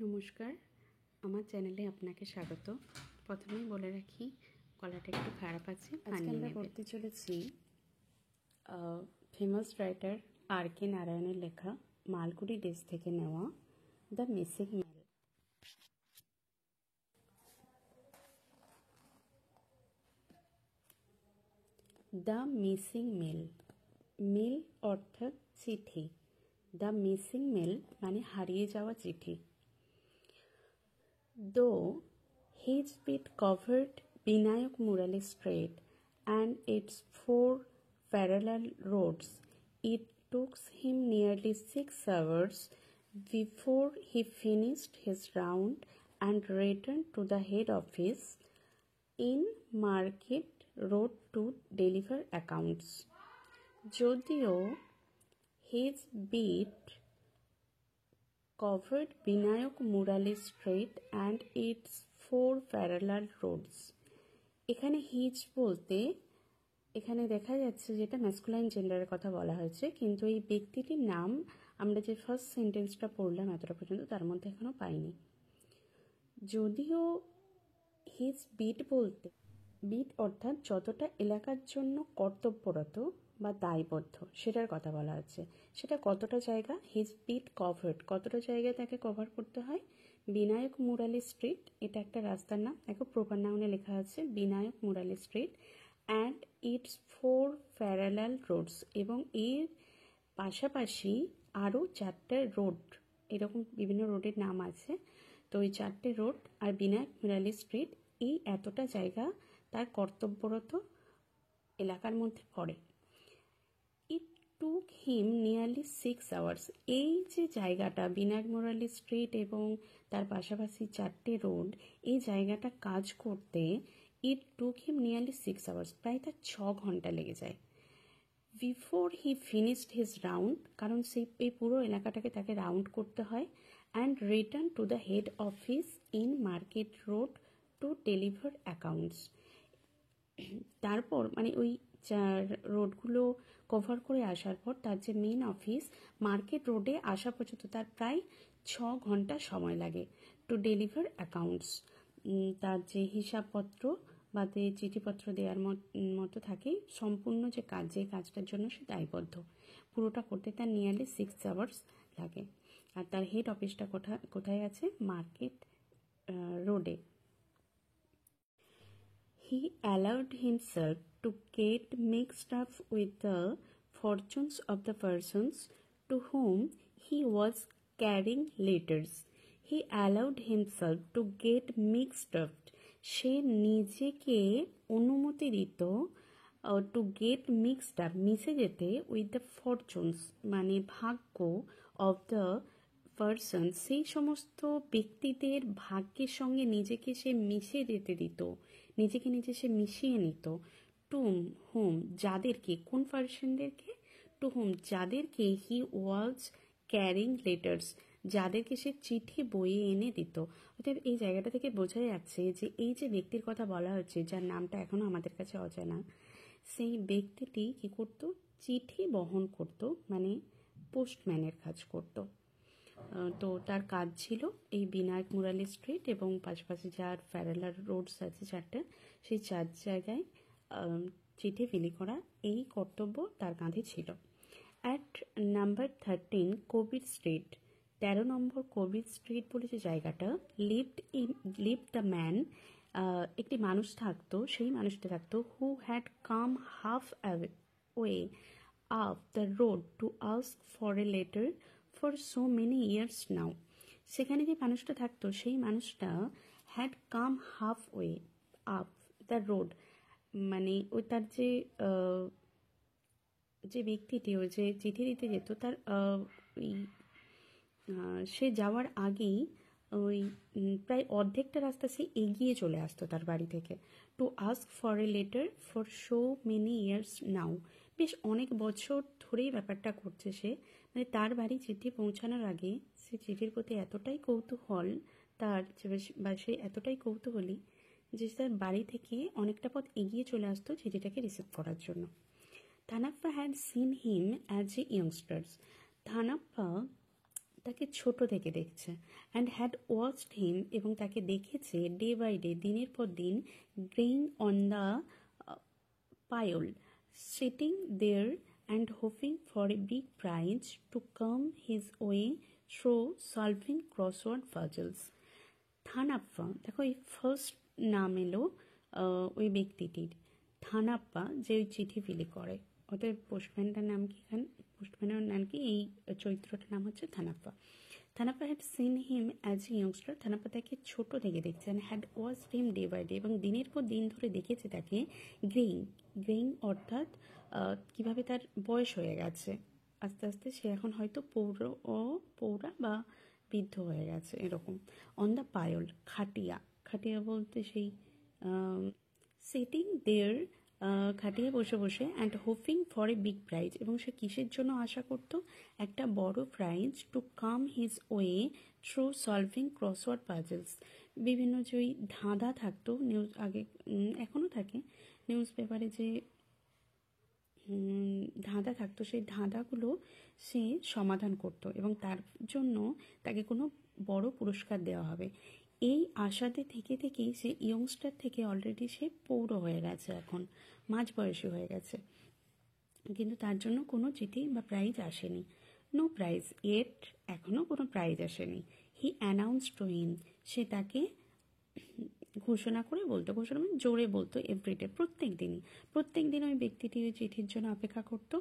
নমস্কার, আমার চ্যানেলে আপনাকে স্বাগত। প্রথমেই বলে রাখি, গলাটা একটু খারাপ আছে। আজকে আমরা পড়তে চলেছি ফেমাস রাইটার আর.কে. নারায়ণের লেখা মালগুড়ি ডেজ থেকে নেওয়া the missing mail. The missing mail. Mail অর্থাৎ চিঠি। দ্য মিসিং মেল মানে হারিয়ে যাওয়া চিঠি। Though his feet covered Binayak Murali Street and its 4 parallel roads, it took him nearly 6 hours before he finished his round and returned to the head office in Market Road to deliver accounts. যদিও his beat covered Binayak Murali Street and its 4 parallel roads. এখানে his বলতে এখানে দেখা যাচ্ছে যেটা masculine জেন্ডারের কথা বলা হয়েছে, কিন্তু এই ব্যক্তিটির নাম আমরা যে ফার্স্ট সেন্টেন্সটা পড়লাম এতটা পর্যন্ত তার মধ্যে এখনো পাইনি। যদিও হিজ বিট বলতে বিট অর্থাৎ যতটা এলাকার জন্য কর্তব্যরত বা দায়বদ্ধ সেটার কথা বলা হচ্ছে। সেটা কতটা জায়গা? হিজ বিট কভার্ড, কতটা জায়গায় তাকে কভার করতে হয়? বিনায়ক মুরালি স্ট্রিট, এটা একটা রাস্তার নাম, দেখো প্রপার নাউনে লেখা আছে Vinayak Murali street and it's 4 parallel roads, এবং এর পাশাপাশি আরও 4টে রোড, এরকম বিভিন্ন রোডের নাম আছে। তো এই 4টে রোড আর বিনায়ক মুরালি স্ট্রিট, এই এতটা জায়গা তার কর্তব্যরত এলাকার মধ্যে পড়ে। ইট টুক হিম নিয়ারলি 6 আওয়ার্স, এই যে জায়গাটা বিনায়ক মুরালি স্ট্রিট এবং তার পাশাপাশি 4টে রোড, এই জায়গাটা কাজ করতে ইট টুক হিম নিয়ারলি 6 আওয়ার্স, প্রায় তার 6 ঘন্টা লেগে যায়। Before he finished his round, কারণ এই পুরো এলাকাটাকে তাকে রাউন্ড করতে হয়, and return to the head office in market road to deliver accounts. তারপর মানে ওই রোডগুলো কভার করে আসার পর তার যে মেন অফিস মার্কেট রোডে আসা পর্যন্ত তার প্রায় 6 ঘন্টা সময় লাগে। টু ডেলিভার অ্যাকাউন্টস, তার যে হিসাবপত্র বা চিঠিপত্র দেওয়ার মতো থাকে, সম্পূর্ণ যে কাজ, যে কাজটার জন্য সে দায়বদ্ধ, পুরোটা করতে তার নিয়ারলি 6 আওয়ার্স লাগে। আর তার হেড অফিসটা কোথায় আছে? মার্কেট রোডে। He allowed himself to get mixed up with the fortunes of the persons to whom he was carrying letters. He allowed himself to get mixed up. সে নিজেকে অনুমতি দিত টু গেট মিক্সড আপ, মিশে যেতে, with the fortunes মানে ভাগ্য, of the person সেই সমস্ত ব্যক্তিদের ভাগ্যের সঙ্গে নিজেকে সে মিশে যেতে দিত, নিজেকে নিজে সে মিশিয়ে নিত। টু হোম, যাদেরকে, কোন পার্সনদেরকে? টু হোম, যাদেরকে হি ওয়াজ ক্যারিং লেটার্স, যাদেরকে সে চিঠি বইয়ে এনে দিত। অর্থাৎ এই জায়গাটা থেকে বোঝা যাচ্ছে যে এই যে ব্যক্তির কথা বলা হচ্ছে, যার নামটা এখনো আমাদের কাছে অজানা, সেই ব্যক্তিটি কি করত? চিঠি বহন করত, মানে পোস্টম্যানের কাজ করত। তো তার কাজ ছিল এই বিনায়ক মুরালি স্ট্রিট এবং পাশাপাশি যার প্যারালাল রোডস আছে 4টে, সেই 4 জায়গায় চিঠি বিলি করা, এই কর্তব্য তার কাঁধে ছিল। At number 13 Kabir street, 13 number Kabir street বলে যে জায়গাটা, লিভড দ্য ম্যান, একটি মানুষ থাকতো, সেই মানুষটা থাকতো, who had come half way up the road to ask for a letter for so many years now. সেখানে যে মানুষটা থাকতো সেই মানুষটা had come half way up the road, মানে ওই তার যে ব্যক্তিটি ওই যে চিঠি দিতে যেত, তার সে যাওয়ার আগেই ওই প্রায় অর্ধেকটা রাস্তা সে এগিয়ে চলে আসতো তার বাড়ি থেকে। Two ask for a letter for so many years নাও, বেশ অনেক বছর ধরেই ব্যাপারটা করছে সে, মানে তার বাড়ি চিঠি পৌঁছানোর আগে সে চিঠির প্রতি এতটাই কৌতূহল তার, বা সে এতটাই কৌতূহলী যে তার বাড়ি থেকে অনেকটা পথ এগিয়ে চলে আসতো চিঠিটাকে রিসিভ করার জন্য। Thanappa had seen him as a youngsters, Thanappa তাকে ছোট থেকে দেখছে, অ্যান্ড হ্যাড ওয়াচড হিম, এবং তাকে দেখেছে ডে বাই ডে, দিনের পর দিন, greying on the pile, sitting there and hoping for a big prize to come his way through solving crossword puzzles. Thanappa, দেখো এই ফার্স্ট নাম এলো ওই ব্যক্তিটির, থানাপ্পা, যে ওই চিঠি বিলি করে। ওদের পোস্টম্যানটার নাম কি, এখানে পোস্টম্যানের নাম কি, এই চরিত্রটার নাম হচ্ছে Thanappa. Thanappa had seen him as a youngster, Thanappa তাকে ছোট থেকে দেখছে, and had watched him day by day, এবং দিনের পর দিন ধরে দেখেছে তাকে গ্রেইং, গ্রেইং অর্থাৎ কিভাবে তার বয়স হয়ে গেছে, আস্তে আস্তে সে এখন হয়তো পৌরা বা বৃদ্ধ হয়ে গেছে এরকম। অন দ্য পায়ল, খাটিয়া, খাটিয়া বলতে সেই সিটিং দেয়ার, খাটিয়ে বসে বসে, and hoping for a big prize, এবং সে কিসের জন্য আশা করতো, একটা বড় prize, to come his way through solving crossword puzzles. বিভিন্ন যে ওই ধাঁধা থাকতো নিউজ আগে, এখনও থাকে নিউজ পেপারে, যে ধাঁধা থাকতো, সেই ধাঁধাগুলো সে সমাধান করত, এবং তার জন্য তাকে কোনো বড় পুরস্কার দেওয়া হবে। এই আশাতে থেকে থেকেই সে ইয়ংস্টার থেকে অলরেডি সে পৌর হয়ে গেছে, এখন মাঝবয়সী হয়ে গেছে, কিন্তু তার জন্য কোনো চিঠি বা প্রাইজ আসেনি। নো প্রাইজ ইয়েট, এখনও কোনো প্রাইজ আসেনি। হি অ্যানাউন্স টু হিম, সে তাকে ঘোষণা করে বলতো, ঘোষণা মানে জোরে বলতো, এভরিডে, প্রত্যেক দিন ওই ব্যক্তিটি ওই চিঠির জন্য অপেক্ষা করতো,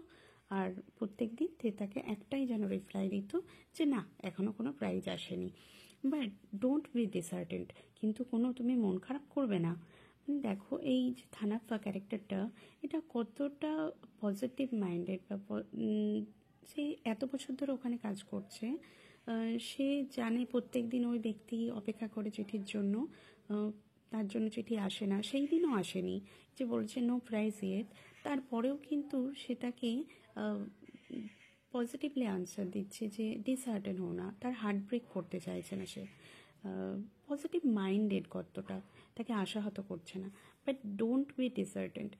আর প্রত্যেক দিন তাকে একটাই যেন রিপ্লাই দিত যে না, এখনও কোনো প্রাইজ আসেনি। বাট ডোন্ট বি ডিসার্টেন্ট, কিন্তু কোনো তুমি মন খারাপ করবে না। দেখো এই যে থানাপ্পা ক্যারেক্টারটা, এটা কতটা পজিটিভ মাইন্ডেড, বা সে এত বছর ধরে ওখানে কাজ করছে, সে জানে প্রত্যেক দিন ওই ব্যক্তি অপেক্ষা করে চিঠির জন্য, তার জন্য চিঠি আসে না, সেই দিনও আসেনি, যে বলছে নো প্রাইজ ইয়েট, তারপরেও কিন্তু সে তাকে পজিটিভলি আনসার দিচ্ছে যে ডিসহার্টেন হো না, তার হার্ট ব্রেক করতে চাইছে না, সে পজিটিভ মাইন্ডেড কতটা, তাকে আশাহত করছে না। বাট ডোন্ট বি ডিসহার্টেন্ড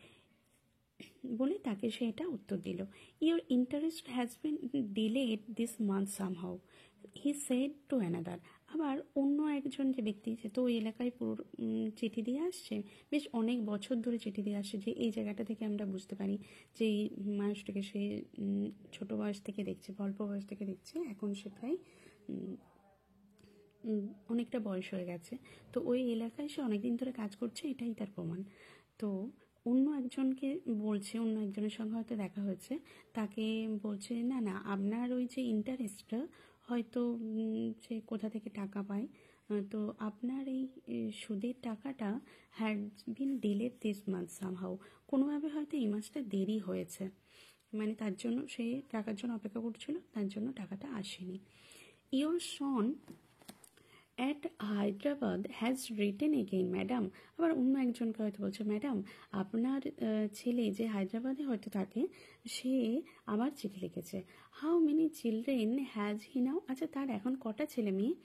বলে তাকে সে এটা উত্তর দিল। Your interest has been delayed this month somehow, he said to another. আবার অন্য একজন যে ব্যক্তি, সে তো ওই এলাকায় পুরো চিঠি দিয়ে আসছে, বেশ অনেক বছর ধরে চিঠি দিয়ে আসছে, যে এই জায়গাটা থেকে আমরা বুঝতে পারি যে এই মানুষটাকে সে ছোট বয়স থেকে দেখছে, অল্প বয়স থেকে দেখছে, এখন সে প্রায় অনেকটা বয়স হয়ে গেছে, তো ওই এলাকায় সে অনেকদিন ধরে কাজ করছে, এটাই তার প্রমাণ। তো অন্য একজনকে বলছে, অন্য একজনের সঙ্গে হয়তো দেখা হয়েছে, তাকে বলছে না না, আপনার ওই যে ইন্টারেস্টটা হয়তো সে কোথা থেকে টাকা পায়, তো আপনার এই সুদের টাকাটা had been delayed this month somehow, কোনোভাবে হয়তো এই মাসটা দেরি হয়েছে, মানে তার জন্য সে টাকার জন্য অপেক্ষা করছিল, তার জন্য টাকাটা আসেনি। Your Son at Hyderabad has written again madam, আবার অন্য একজনকে হয়তো বলছে, ম্যাডাম আপনার ছেলে যে হায়দ্রাবাদে হয়তো থাকে, সে আবার চিঠি লিখেছে। How many children has he now, আচ্ছা তার এখন কটা ছেলে মেয়ে।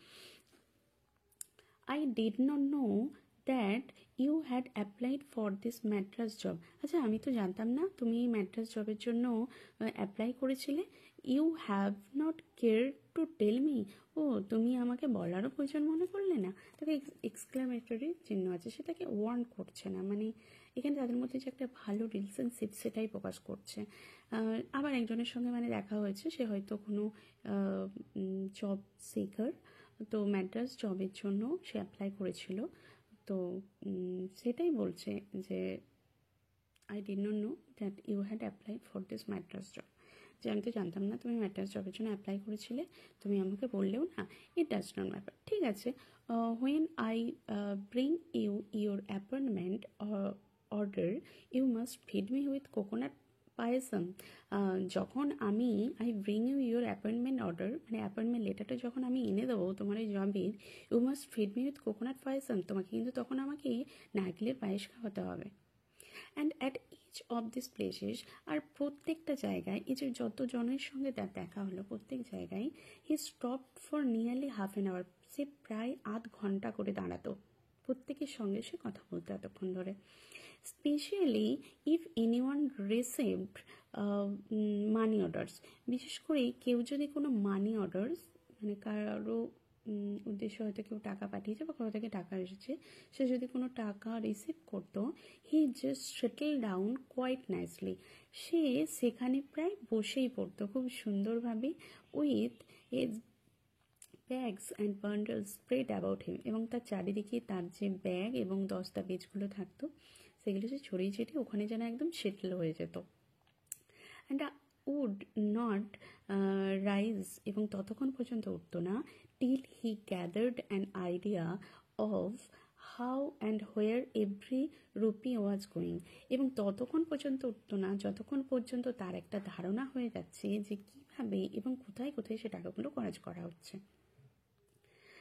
I did not know that you had applied for this mattress job, আচ্ছা আমি তো জানতাম না তুমি এই ম্যাট্রাস জবের জন্য অ্যাপ্লাই করেছিলে। You have not care to tell me, ও তুমি আমাকে বলারও প্রয়োজন মনে করলে না। তাকে এক্সক্লামেটরি চিহ্ন আছে, সেটাকে ওয়ার্ন করছে না, মানে এখানে তাদের মধ্যে যে একটা ভালো রিলেশনশিপ সেটাই প্রকাশ করছে। আবার একজনের সঙ্গে মানে দেখা হয়েছে, সে হয়তো কোনো জব সিকার, তো ম্যাড্রাস জবের জন্য সে অ্যাপ্লাই করেছিল, তো সেটাই বলছে যে I did not know that you had applied for this Madras job, যে আমি তো জানতাম না তুমি ম্যাড্রাস জবের জন্য অ্যাপ্লাই করেছিলে, তুমি আমাকে বললেও না, ইট ডাজ নট ম্যাটার, ঠিক আছে। When I bring you your appointment order, you must feed me with coconut payasam, যখন আমি bring you your appointment order, মানে অ্যাপয়েন্টমেন্ট লেটারটা যখন আমি এনে দেবো তোমার এই জবের, you must feed me with coconut payasam, তোমাকে কিন্তু তখন আমাকে নারকেলের পায়েস খাওয়াতে হবে। And at each of this places, আর প্রত্যেকটা জায়গায়, এই যে যত জনের সঙ্গে তার দেখা হলো, প্রত্যেক জায়গায় he stopped for nearly half an hour, সে প্রায় আধ ঘন্টা করে দাঁড়াতো, প্রত্যেকের সঙ্গে সে কথা বলতো এতক্ষণ ধরে। Specially if anyone received money orders, বিশেষ করে কেউ যদি কোনো মানি অর্ডার্স, মানে কারো উদ্দেশ্যে হয়তো কেউ টাকা পাঠিয়েছে বা কারো থেকে টাকা এসেছে, সে যদি কোনো টাকা রিসিভ করতো, he just settle down quite nicely, সে সেখানে প্রায় বসেই পড়তো খুব সুন্দরভাবে, with his bags and bundles spread about him, এবং তার চারিদিকে তার যে ব্যাগ এবং দস্তাবেজগুলো থাকতো সেগুলো সে ছড়িয়ে ছিটিয়ে ওখানে যেন একদম সেটেল হয়ে যেত। অ্যান্ড উড নট রাইজ, এবং ততক্ষণ পর্যন্ত উঠতো না, till he gathered an idea of how and where every rupee was going, এবং ততক্ষণ পর্যন্ত উঠতো না যতক্ষণ পর্যন্ত তার একটা ধারণা হয়ে যাচ্ছে যে কীভাবে এবং কোথায় কোথায় সে টাকাগুলো খরচ করা হচ্ছে।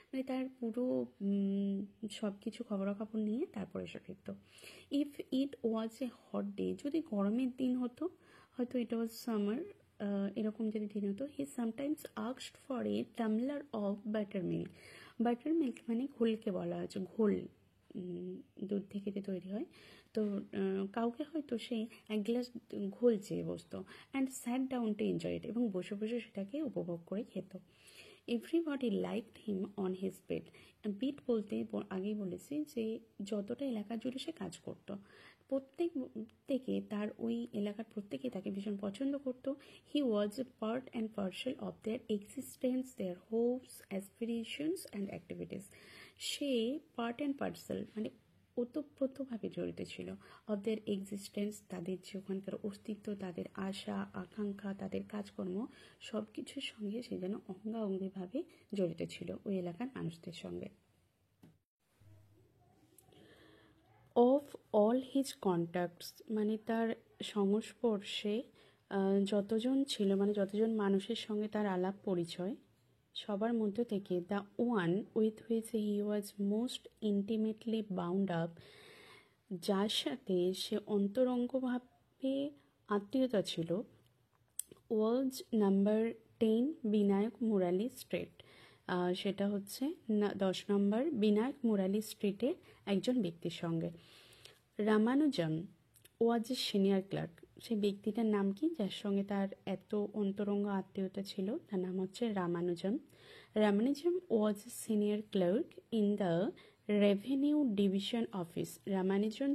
মানে তার পুরো সব কিছু খবরাখবর নিয়ে তারপরে সে ফিরত। If it was A hot day, যদি গরমের দিন হতো, হয়তো ইট ওয়াজ সামার, এরকম যদি দিন হতো, he sometimes asked for a tumbler of butter milk. Butter milk মানে ঘোলকে বলা হচ্ছে, ঘোল, দুধ থেকে যে তৈরি হয়। তো কাউকে হয়তো সে এক গ্লাস ঘোল চেয়ে বসতো, and sat down to enjoy it, এবং বসে বসে সেটাকে উপভোগ করে খেত। Everybody liked him on his bed. Beat বলতে আগেই বলেছি যে যতটা এলাকা জুড়ে সে কাজ করত, প্রত্যেকে তার ওই এলাকার প্রত্যেকে তাকে ভীষণ পছন্দ করত। He was a part and parcel of their existence, their hopes, aspirations and activities. সে পার্ট অ্যান্ড পার্সেল মানে ওতপ্রোতভাবে জড়িত ছিল, অফ দেয়ার এক্সিস্টেন্স, তাদের যে ওখানকার অস্তিত্ব, তাদের আশা আকাঙ্ক্ষা, তাদের কাজকর্ম, সব কিছুর সঙ্গে সে যেন অঙ্গাঅঙ্গিভাবে জড়িত ছিল ওই এলাকার মানুষদের সঙ্গে। অফ অল হিজ কন্ট্যাক্টস, মানে তার সংস্পর্শে যতজন ছিল, মানে যতজন মানুষের সঙ্গে তার আলাপ পরিচয়, সবার মধ্যে থেকে the one with which he was most intimately bound up, যার সাথে সে অন্তরঙ্গভাবে আত্মীয়তা ছিল, ওয়াজ নাম্বার 10 বিনায়ক মুরালি স্ট্রিট। সেটা হচ্ছে 10 নম্বর বিনায়ক মুরালি স্ট্রিটের একজন ব্যক্তির সঙ্গে। Ramanujan was a senior clerk, সেই ব্যক্তিটার নাম কি যার সঙ্গে তার এত অন্তরঙ্গ আত্মীয়তা ছিল, তার নাম হচ্ছে Ramanujan. Ramanujan was a senior clerk in the revenue division office. Ramanujan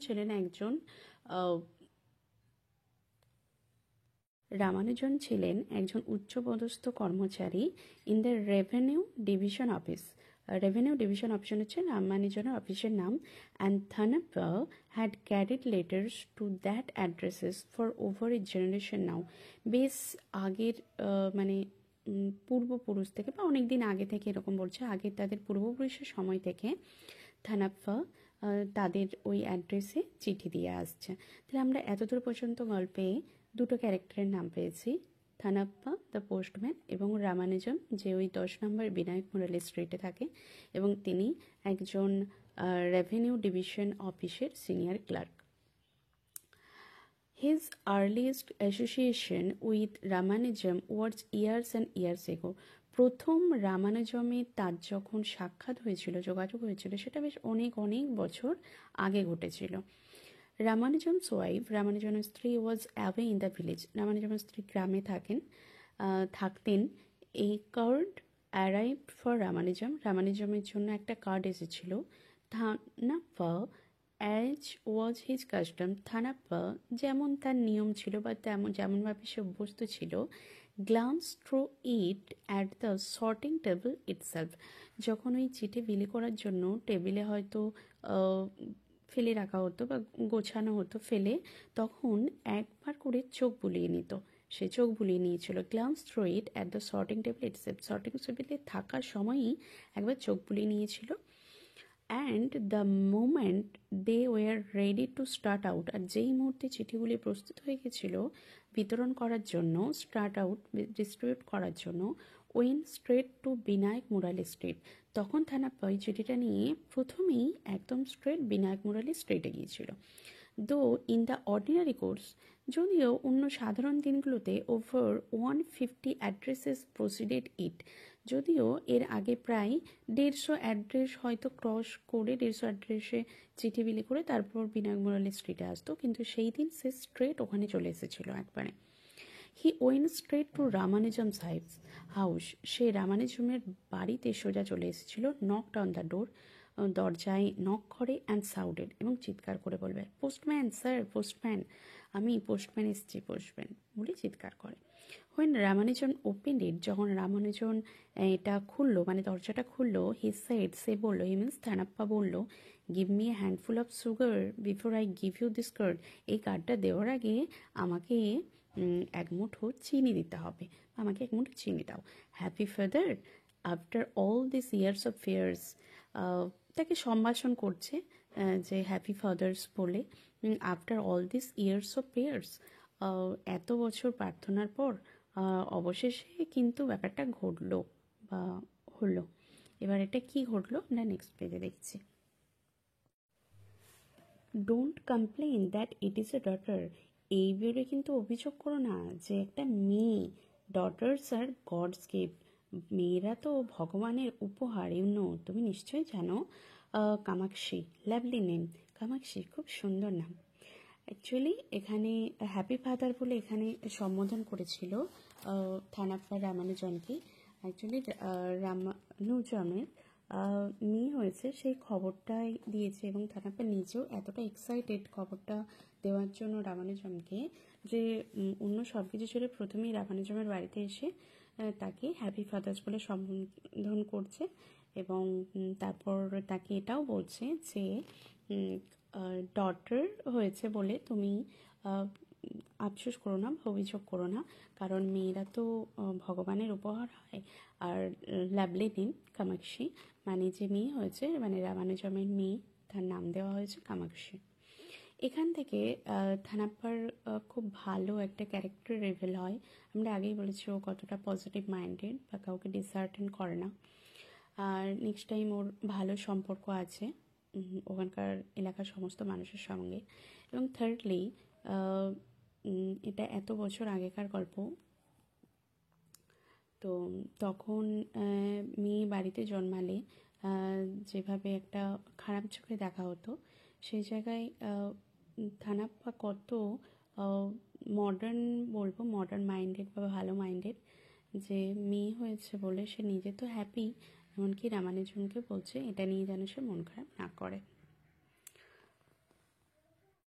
ছিলেন একজন উচ্চপদস্থ কর্মচারী in the revenue division office. Revenue division office হচ্ছে রামানুজনের অফিসের নাম। And Thanappa had carried letters to that addresses for over a generation now. বেশ আগের মানে পূর্বপুরুষ থেকে বা অনেক দিন আগে থেকে, এরকম বলছে, আগের তাদের পূর্বপুরুষের সময় থেকে থানাপ্পা তাদের ওই অ্যাড্রেসে চিঠি দিয়ে আসছে। তাহলে আমরা এতদূর পর্যন্ত গল্পে দুটো ক্যারেক্টারের নাম পেয়েছি, থানাপ্পা দ্য পোস্টম্যান এবং রামানুজন, যে ওই 10 নম্বর বিনায়ক মুরালি স্ট্রিটে থাকে এবং তিনি একজন রেভিনিউ ডিভিশন অফিসের senior clerk. His earliest association with Ramanujan was years and years ago. প্রথম রামানুজমে তার যখন সাক্ষাৎ হয়েছিল, যোগাযোগ হয়েছিল, সেটা বেশ অনেক অনেক বছর আগে ঘটেছিল। রামানুজনস ওয়াইফ, রামানুজনের স্ত্রী, ওয়াজ অ্যাওয়ে ইন দ্য ভিলেজ। রামানুজনের স্ত্রী গ্রামে থাকতেন। এই কার্ড অ্যারাইভড ফর রামানুজম, রামানুজমের জন্য একটা কার্ড এসেছিল। থানাপ্পা অ্যাজ ওয়াজ হিজ কাস্টম, থানাপ্পা যেমন তার নিয়ম ছিল বা যেমনভাবে সে অভ্যস্ত ছিল, glance through it at the sorting table itself. যখন ওই চিঠি বিলি করার জন্য টেবিলে হয়তো ফেলে রাখা হতো বা গোছানো হতো ফেলে, তখন একবার করে চোখ বুলিয়ে নিত, সে চোখ বুলিয়ে নিয়েছিল। Glance through it at the sorting table itself, sorting টেবিলে থাকার সময়ই একবার চোখ বুলিয়ে নিয়েছিল। And the moment they were ready to start out, আর যেই মুহূর্তে চিঠিগুলি প্রস্তুত হয়ে গেছিল বিতরণ করার জন্য, স্টার্ট আউট ডিস্ট্রিবিউট করার জন্য, went straight to Vinayak Murali street, তখন থানাপ্পা ওই চিঠিটা নিয়ে প্রথমেই একদম স্ট্রেট বিনায়ক মুরালি স্ট্রিটে গিয়েছিল। দো ইন দ্য অর্ডিনারি কোর্স, যদিও অন্য সাধারণ দিনগুলোতে ওভার 150 অ্যাড্রেসেস প্রসিডেড ইট, যদিও এর আগে প্রায় 150 অ্যাড্রেস হয়তো ক্রস করে 150 অ্যাড্রেসে চিঠি বিলি করে তারপর বিনায়ক মুরালি স্ট্রিটে আসতো, কিন্তু সেই দিন সে স্ট্রেট ওখানে চলে এসেছিল একবারে। He went straight to Ramanujam Saheb's house. সে রামানুজমের বাড়িতে সোজা চলে এসেছিল। নকড অন দ্য ডোর, দরজায় নক করে, অ্যান্ড সাউডেড, এবং চিৎকার করে বলবে, পোস্টম্যান স্যার, পোস্টম্যান, আমি পোস্টম্যান এসেছি, পোস্টম্যান বলে চিৎকার করে। হোয়েন রামানুজন ওপেন ইট, যখন রামানুজন এটা খুললো, মানে দরজাটা খুললো, হি সেড, সে বললো, হি মিন্স থানাপ্পা বললো, give me a handful of sugar before I give you this card. এই কার্ডটা দেওয়ার আগে আমাকে এক মুঠো চিনি দিতে হবে, আমাকে এক মুঠো চিনি দাও। Happy father, after all this years of fairs, তাকে সম্ভাষণ করছে যে হ্যাপি ফাদার্স বলে। After all this years of prayers, এত বছর প্রার্থনার পর অবশেষে কিন্তু ব্যাপারটা ঘটলো বা হলো। এবার এটা কি ঘটলো আমরা নেক্সট পেজে দেখছি। Don't complain that it is a daughter. এই বেড়ে কিন্তু অভিযোগ করো না যে একটা মেয়ে। ডটার্স আর গডস গিফট, মেয়েরা তো ভগবানের উপহার। ইউনো, তুমি নিশ্চয়ই জানো। Kamakshi, lovely name. কামাক্ষী খুব সুন্দর নাম। অ্যাকচুয়ালি এখানে হ্যাপি ফাদার বলে এখানে সম্বোধন করেছিল থানাপ্পা রামানুজনকে। অ্যাকচুয়ালি রামানুজনের মেয়ে হয়েছে সেই খবরটাই দিয়েছে, এবং থানাপ্পা নিজেও এতটা এক্সাইটেড খবরটা দেওয়ার জন্য রামানুজমকে, যে অন্য সব কিছু ছেড়ে প্রথমেই রামানুজমের বাড়িতে এসে তাকে হ্যাপি ফাদার্স বলে সম্বোধন করছে, এবং তারপর তাকে এটাও বলছে যে ডটার হয়েছে বলে তুমি আফসোস করো না, অভিযোগ করো না, কারণ মেয়েরা তো ভগবানের উপহার হয়। আর লাভলি নেম কামাক্ষী, মানে যে মেয়ে হয়েছে, মানে রামানুজমের মেয়ে, তার নাম দেওয়া হয়েছে কামাক্ষী। এখান থেকে থানাপ্পার খুব ভালো একটা ক্যারেক্টার রিভিল হয়। আমরা আগেই বলেছি ও কতটা পজিটিভ মাইন্ডেড বা কাউকে ডিসহার্টেন করে না। আর নেক্সট টাইম ওর ভালো সম্পর্ক আছে ওখানকার এলাকার সমস্ত মানুষের সঙ্গে। এবং থার্ডলি, এটা এত বছর আগেকার গল্প, তো তখন মেয়ে বাড়িতে জন্মালে যেভাবে একটা খারাপ চোখে দেখা হতো, সেই জায়গায় থানাপ্পা কত মডার্ন বলবো, মডার্ন মাইন্ডেড বা ভালো মাইন্ডেড, যে মেয়ে হয়েছে বলে সে নিজে তো হ্যাপি, এমনকি রামানুজনকে বলছে এটা নিয়ে যেন সে মন খারাপ না করে।